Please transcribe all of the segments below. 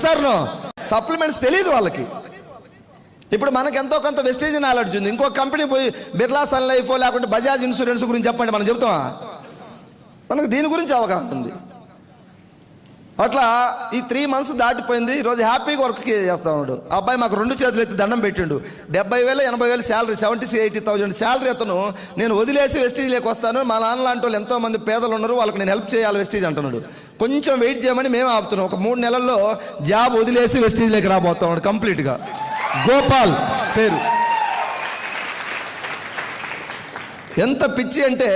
Sir no? Supplements తెలియదు వాళ్ళకి. ఇప్పుడు మనకు ఎంతో కొంత వెస్టేజ్ నాలెడ్జ్ ఉంది. ఇంకో కంపెనీ పోయి బిర్లా సన్ లైఫ్ లేకుంటే బజాజ్ ఇన్సూరెన్స్ గురించి చెప్పండి, మనం చెప్తామా? మనకు దీని గురించి అవగాహన ఉంది. అట్లా ఈ 3 months దాటిపోయింది. ఈరోజు హ్యాపీగా వర్క్ చేస్తా ఉన్నాడు. అబ్బాయి మాకు 2 చేతులు ఎత్తి దండం పెట్టిండు. 70,000 80,000 శాలరీ, 70,000 80,000 అతను నేను వదిలేసి వెస్టేజ్లోకి వస్తాను, మా నాన్న లాంటి వాళ్ళు ఎంతోమంది పేదలు ఉన్నారు, వాళ్ళకి నేను హెల్ప్ చేయాలి వెస్టేజ్ అంటున్నాడు. కొంచెం వెయిట్ చేయమని మేము ఆపుతున్నాం. ఒక 3 నెలల్లో జాబ్ వదిలేసి వెస్టేజ్లోకి రాబోతా ఉన్నాడు కంప్లీట్గా. గోపాల్ పేరు. ఎంత పిచ్చి అంటే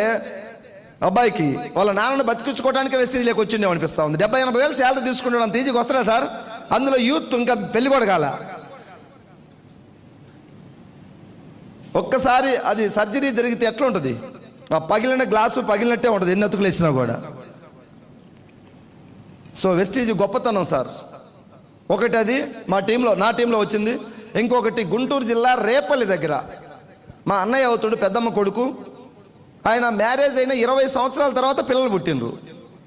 అబ్బాయికి వాళ్ళ నాన్నను బతికించుకోవడానికి వెస్టేజ్లోకి వచ్చిండే అనిపిస్తూ ఉంది. 70,000 80,000 శాలరీ తీసుకుంటాడు, అంత ఈజీగా వస్తారా సార్? అందులో యూత్ ఇంకా పెళ్లి కూడా కాల. ఒక్కసారి అది సర్జరీ జరిగితే ఎట్లా ఉంటుంది? ఆ పగిలిన గ్లాసు పగిలినట్టే ఉంటుంది, ఎన్ని అతుకులు వేసినా కూడా. సో వెస్టేజ్ గొప్పతనం సార్. ఒకటి అది నా టీంలో వచ్చింది. ఇంకొకటి గుంటూరు జిల్లా రేపల్లి దగ్గర మా అన్నయ్య అవుతాడు, పెద్దమ్మ కొడుకు. ఆయన మ్యారేజ్ అయిన 20 సంవత్సరాల తర్వాత పిల్లలు పుట్టిండ్రు.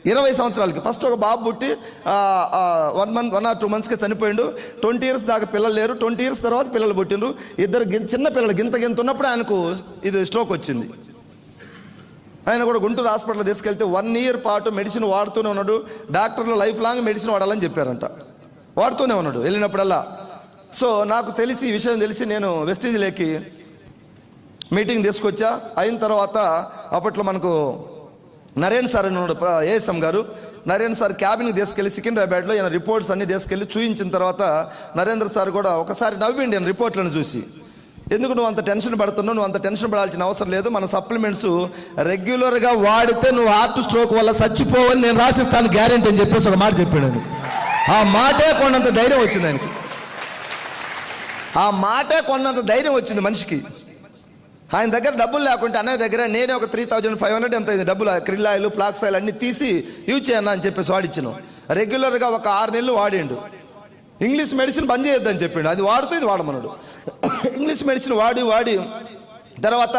20 సంవత్సరాలకి ఫస్ట్ ఒక బాబు పుట్టి 1 or 2 monthsకి చనిపోయిండు. 20 years దాకా పిల్లలు లేరు. 20 years తర్వాత పిల్లలు పుట్టిండ్రు. 2 చిన్న పిల్లలు గింత ఉన్నప్పుడు ఆయనకు ఇది స్ట్రోక్ వచ్చింది. ఆయన కూడా గుంటూరు హాస్పిటల్ తీసుకెళ్తే 1 year పాటు మెడిసిన్ వాడుతూనే ఉన్నాడు. డాక్టర్లు లైఫ్ లాంగ్ మెడిసిన్ వాడాలని చెప్పారంట. వాడుతూనే ఉన్నాడు వెళ్ళినప్పుడల్లా. సో నాకు తెలిసి ఈ విషయం తెలిసి నేను వెస్టేజ్లోకి మీటింగ్ తీసుకొచ్చా. అయిన తర్వాత అప్పట్లో మనకు నరేన్ సార్ అని ఉన్నాడు, ఏఎస్ఎం గారు. నరేన్ సార్ క్యాబిన్కి తీసుకెళ్ళి సికింద్రాబాద్లో ఈయన రిపోర్ట్స్ అన్నీ తీసుకెళ్ళి చూయించిన తర్వాత నరేంద్ర సార్ కూడా ఒకసారి నవ్విండి నేను రిపోర్ట్లను చూసి. ఎందుకు నువ్వు అంత టెన్షన్ పడుతున్నావు? నువ్వు అంత టెన్షన్ పడాల్సిన అవసరం లేదు. మన సప్లిమెంట్స్ రెగ్యులర్గా వాడితే నువ్వు హార్ట్ స్ట్రోక్ వల్ల చచ్చిపోవని నేను రాసిస్తాను గ్యారెంటీ అని చెప్పేసి ఒక మాట చెప్పాడు ఆయన. ఆ మాటే కొన్నంత ధైర్యం వచ్చింది ఆయనకి. ఆ మాటే కొన్నంత ధైర్యం వచ్చింది మనిషికి. ఆయన దగ్గర డబ్బులు లేకుంటే అన్నయ్య దగ్గర నేనే ఒక 3,500 ఎంత ఇది డబ్బులు క్రిల్ ఆయిల్ ఫ్లాక్స్ ఆయిల్ అన్ని తీసి యూజ్ చేయన్నా అని చెప్పేసి వాడిచ్చాను. రెగ్యులర్గా ఒక 6 నెలలు వాడిండు. ఇంగ్లీష్ మెడిసిన్ బంద్ చేయొద్దని చెప్పిండు. అది వాడుతూ ఇది వాడమన్నాడు. ఇంగ్లీష్ మెడిసిన్ వాడి తర్వాత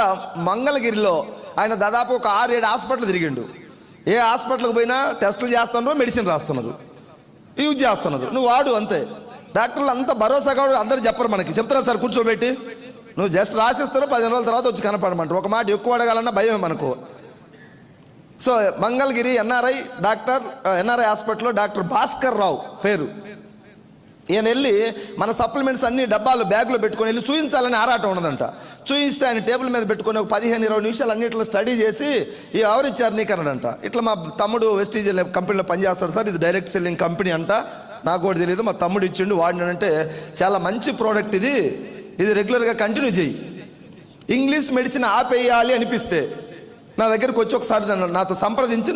మంగళగిరిలో ఆయన దాదాపు ఒక 6-7 హాస్పిటల్ తిరిగిండు. ఏ హాస్పిటల్కి పోయినా టెస్టులు చేస్తున్నారు, మెడిసిన్ రాస్తున్నారు, యూజ్ చేస్తున్నారు. నువ్వు వాడు అంతే. డాక్టర్లు అంత భరోసాగా అందరూ చెప్పరు మనకి. చెప్తారా సార్ కూర్చోబెట్టి? నువ్వు జస్ట్ రాసిస్తారు, 15 రోజుల తర్వాత వచ్చి కనపడమంటారు. ఒక మాట ఎక్కువ అడగాలన్నా భయం మనకు. సో మంగళగిరి ఎన్ఆర్ఐ హాస్పిటల్లో డాక్టర్ భాస్కర్ రావు పేరు. ఈయన వెళ్ళి మన సప్లిమెంట్స్ అన్ని డబ్బాలు బ్యాగ్లో పెట్టుకొని వెళ్ళి చూయించాలని ఆరాటం ఉన్నదంట. చూయిస్తే ఆయన టేబుల్ మీద పెట్టుకొని ఒక 15-20 నిమిషాలు అన్నిట్లో స్టడీ చేసి ఎవరిచ్చారు నీకు అన్నాడంట. ఇట్లా మా తమ్ముడు వెస్టీజ్ కంపెనీలో పనిచేస్తాడు సార్, ఇది డైరెక్ట్ సెల్లింగ్ కంపెనీ అంట, నాకు కూడా తెలియదు, మా తమ్ముడు ఇచ్చిండు వాడినంటే చాలా మంచి ప్రోడక్ట్ ఇది రెగ్యులర్గా కంటిన్యూ చేయి. ఇంగ్లీష్ మెడిసిన్ ఆపేయాలి అనిపిస్తే నా దగ్గరికి వచ్చి ఒకసారి నాతో సంప్రదించి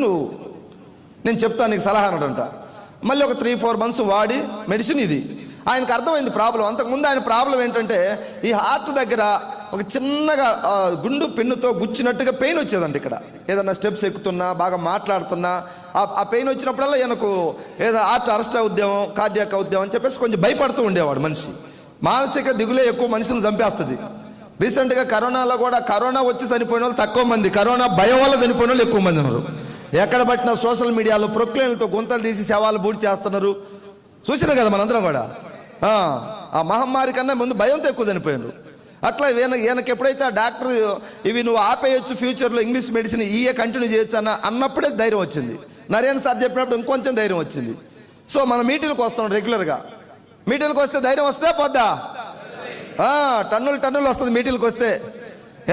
నేను చెప్తాను నీకు సలహా అన్నాడంట. మళ్ళీ ఒక 3-4 months వాడి మెడిసిన్ ఇది. ఆయనకు అర్థమైంది ప్రాబ్లం. అంతకుముందు ఆయన ప్రాబ్లం ఏంటంటే ఈ హార్ట్ దగ్గర ఒక చిన్నగా గుండు పెన్నుతో గుచ్చినట్టుగా పెయిన్ వచ్చేదంట. ఇక్కడ ఏదన్నా స్టెప్స్ ఎక్కుతున్నా బాగా మాట్లాడుతున్నా ఆ పెయిన్ వచ్చినప్పుడల్లా ఈయనకు ఏదో హార్ట్ అరెస్ట్ అవుద్దాం, కార్డియాక్ అవుద్దాం అని చెప్పేసి కొంచెం భయపడుతూ ఉండేవాడు మనిషి. మానసిక దిగులే ఎక్కువ మనిషిని చంపేస్తుంది. రీసెంట్గా కరోనాలో కూడా కరోనా వచ్చి చనిపోయిన వాళ్ళు తక్కువ మంది, కరోనా భయం వల్ల చనిపోయిన వాళ్ళు ఎక్కువ మంది ఉన్నారు. ఎక్కడ పట్టిన సోషల్ మీడియాలో ప్రొక్లైన్లతో గుంతలు తీసి శవాలు బూడి చేస్తున్నారు. చూసినా కదా మనందరం కూడా. ఆ మహమ్మారి కన్నా ముందు భయంతో ఎక్కువ చనిపోయినారు. అట్లా ఈయనకి ఎప్పుడైతే ఆ డాక్టర్ ఇవి నువ్వు ఆపేయచ్చు, ఫ్యూచర్లో ఇంగ్లీష్ మెడిసిన్ కంటిన్యూ చేయొచ్చు అన్నప్పుడే ధైర్యం వచ్చింది. నరేన్ సార్ చెప్పినప్పుడు ఇంకొంచెం ధైర్యం వచ్చింది. సో మన మీటింగ్కి వస్తున్నాం రెగ్యులర్గా. మీటింగ్కి వస్తే ధైర్యం వస్తే పోద్దా? టన్నులు వస్తుంది మీటింగ్కి వస్తే.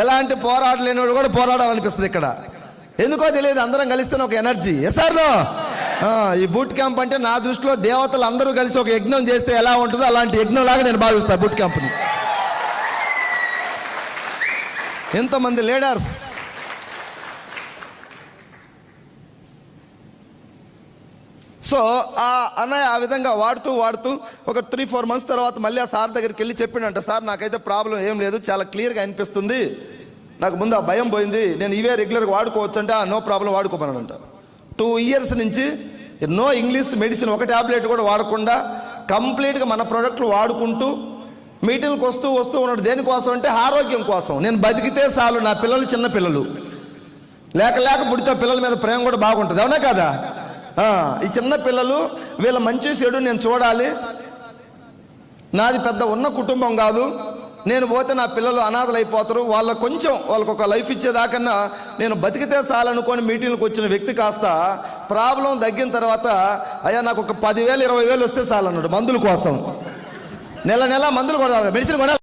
ఎలాంటి పోరాడలేనివాడు కూడా పోరాడాలనిపిస్తుంది ఇక్కడ. ఎందుకో తెలియదు, అందరం కలిస్తేనే ఒక ఎనర్జీ. ఎస్ఆర్లో ఈ బూట్ క్యాంప్ అంటే నా దృష్టిలో దేవతలు అందరూ కలిసి ఒక యజ్ఞం చేస్తే ఎలా ఉంటుందో అలాంటి యజ్ఞం లాగా నేను భావిస్తాను బూట్ క్యాంప్ని. ఎంతమంది లీడర్స్. సో ఆ అన్నయ్య ఆ విధంగా వాడుతూ ఒక 3-4 months తర్వాత మళ్ళీ ఆ సార్ దగ్గరికి వెళ్ళి చెప్పిండంట, సార్ నాకైతే ప్రాబ్లం ఏం లేదు, చాలా క్లియర్గా అనిపిస్తుంది, నాకు ముందు ఆ భయం పోయింది, నేను ఇవే రెగ్యులర్గా వాడుకోవచ్చు అంటే నో ప్రాబ్లం వాడుకోమనంట. 2 years నుంచి నో ఇంగ్లీష్ మెడిసిన్ ఒక ట్యాబ్లెట్ కూడా వాడకుండా కంప్లీట్గా మన ప్రోడక్ట్లు వాడుకుంటూ మీటింగ్కి వస్తూ ఉన్నాడు. దేనికోసం అంటే ఆరోగ్యం కోసం. నేను బతికితే చాలు, నా పిల్లలు చిన్న పిల్లలు, లేక పుడితే పిల్లల మీద ప్రేమ కూడా బాగుంటుంది, అవునా కదా? ఈ చిన్న పిల్లలు వీళ్ళ మంచి చెడు నేను చూడాలి, నాది పెద్ద ఉన్న కుటుంబం కాదు, నేను పోతే నా పిల్లలు అనాథలు అయిపోతారు, వాళ్ళకు ఒక లైఫ్ ఇచ్చేదాకన్నా నేను బతికితే చాలనుకొని మీటింగ్లకు వచ్చిన వ్యక్తి కాస్త ప్రాబ్లం తగ్గిన తర్వాత అయ్యా నాకు ఒక 10,000 20,000 వస్తే చాలన్నాడు మందుల కోసం. నెల మందులు కొనాలి, మెడిసిన్ కొనాలి.